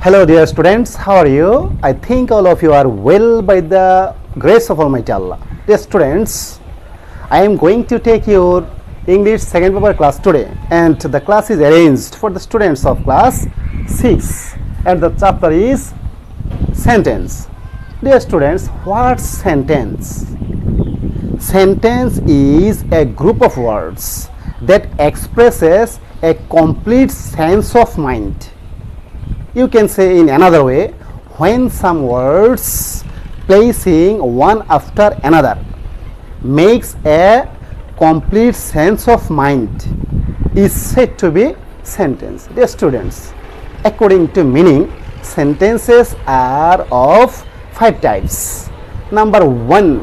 Hello dear students, how are you? I think all of you are well by the grace of Almighty Allah. Dear students, I am going to take your English second paper class today, and the class is arranged for the students of class 6 and the chapter is sentence. Dear students, what's sentence? Sentence is a group of words that expresses a complete sense of mind. You can say in another way, when some words placing one after another makes a complete sense of mind is said to be sentence. Dear students, according to meaning, sentences are of 5 types. Number 1,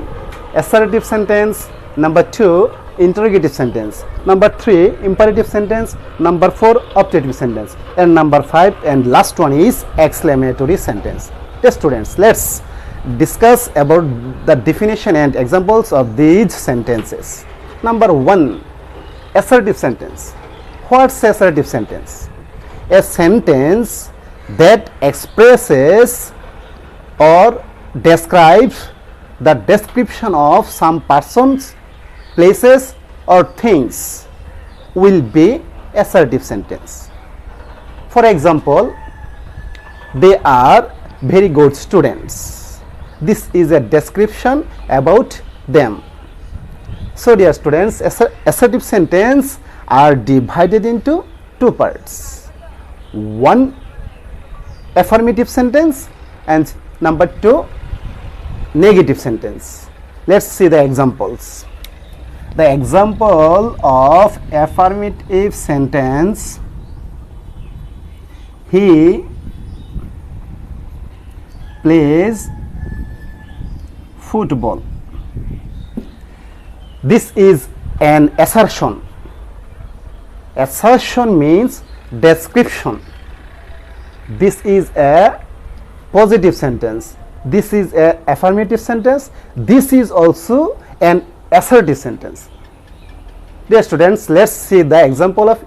assertive sentence. Number 2, interrogative sentence. Number 3, imperative sentence. Number 4, optative sentence. And number 5 and last one is exclamatory sentence. Dear students, let's discuss about the definition and examples of these sentences. Number 1, assertive sentence. What's assertive sentence? A sentence that expresses or describes the description of some persons, places or things will be assertive sentence. For example, they are very good students. This is a description about them. So dear students, assertive sentence are divided into 2 parts. 1, affirmative sentence, and number 2, negative sentence. Let's see the examples. The example of affirmative sentence: he plays football. This is an assertion. Assertion means description. This is a positive sentence. This is a affirmative sentence. This is also an assertive sentence. Dear students, let's see the example of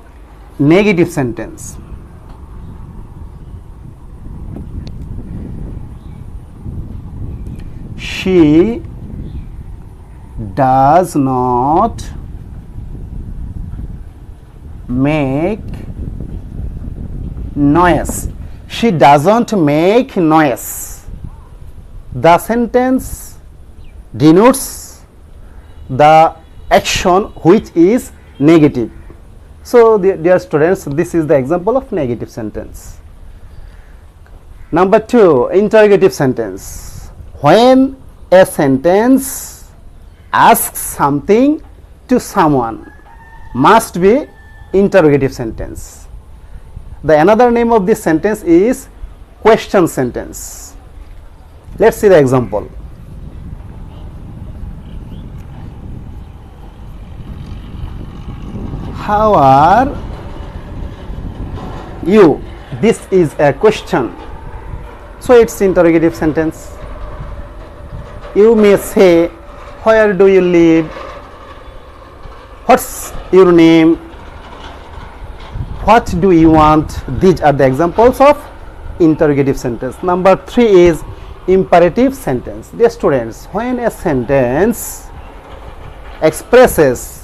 negative sentence. She does not make noise. She doesn't make noise. The sentence denotes the action which is negative. So dear students, this is the example of negative sentence. Number 2, interrogative sentence. When a sentence asks something to someone, must be interrogative sentence. The another name of this sentence is question sentence. Let's see the example. How are you? This is a question, so it's interrogative sentence. You may say, where do you live? What's your name? What do you want? These are the examples of interrogative sentence. Number 3 is imperative sentence. Dear students, when a sentence expresses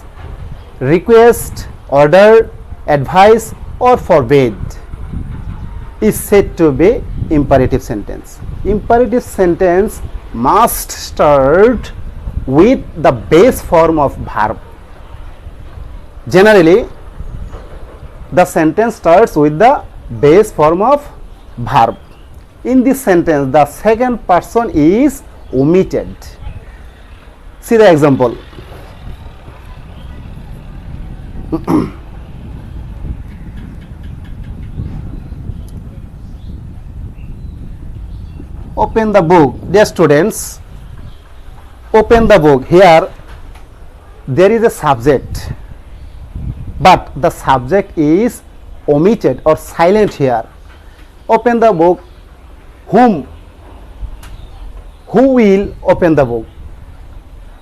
request, order, advice or forbid is said to be imperative sentence. Imperative sentence must start with the base form of verb. Generally, the sentence starts with the base form of verb. In this sentence, the second person is omitted. See the example. Open the book. Dear students, open the book. Here there is a subject, but the subject is omitted or silent here. Open the book. Whom? Who will open the book?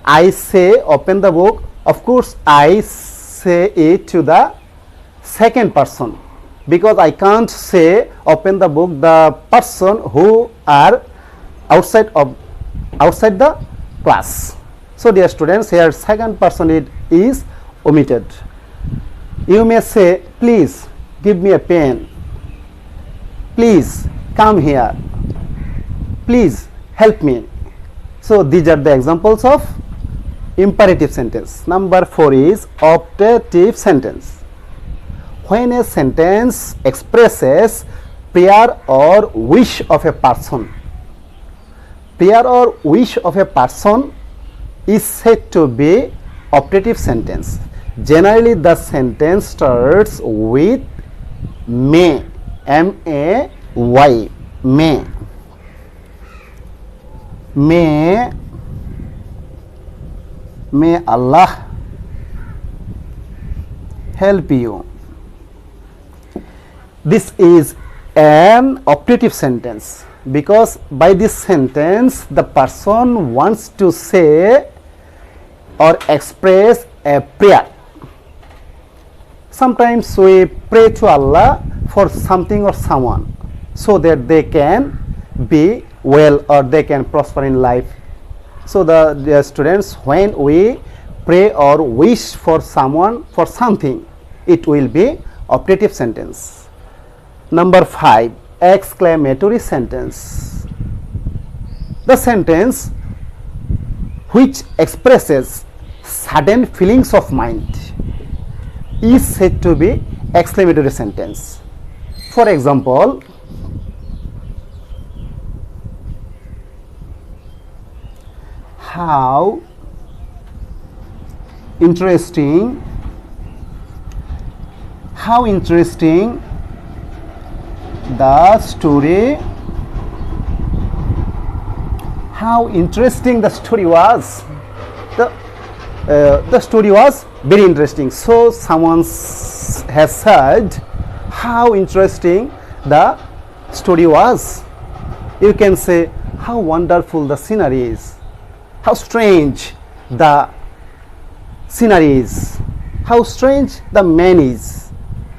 I say open the book. Of course, I say it to the second person. because I can't say open the book the person who are outside the class. So dear students, here second person is omitted. You may say, please give me a pen, please come here, please help me. So these are the examples of imperative sentence. Number 4 is optative sentence. When a sentence expresses prayer or wish of a person, prayer or wish of a person is said to be optative sentence. Generally the sentence starts with may, M-A-Y, may. May Allah help you. This is an optative sentence because by this sentence the person wants to say or express a prayer. Sometimes we pray to Allah for something or someone so that they can be well or they can prosper in life. So the students, when we pray or wish for someone for something, it will be optative sentence. Number 5, exclamatory sentence. The sentence which expresses sudden feelings of mind is said to be exclamatory sentence. For example, how interesting the story, was. The story was very interesting. So someone has said how interesting the story was. You can say how wonderful the scenery is, how strange the scenery is, how strange the man is.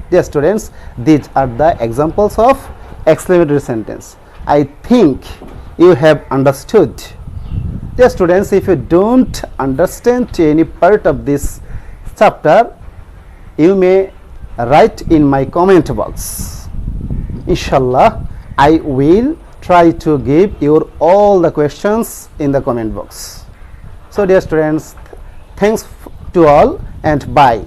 Dear students, these are the examples of exclamatory sentence. I think you have understood. Dear students, if you don't understand any part of this chapter, you may write in my comment box. Inshallah, I will try to give you all the questions in the comment box. So dear students, thanks to all and bye.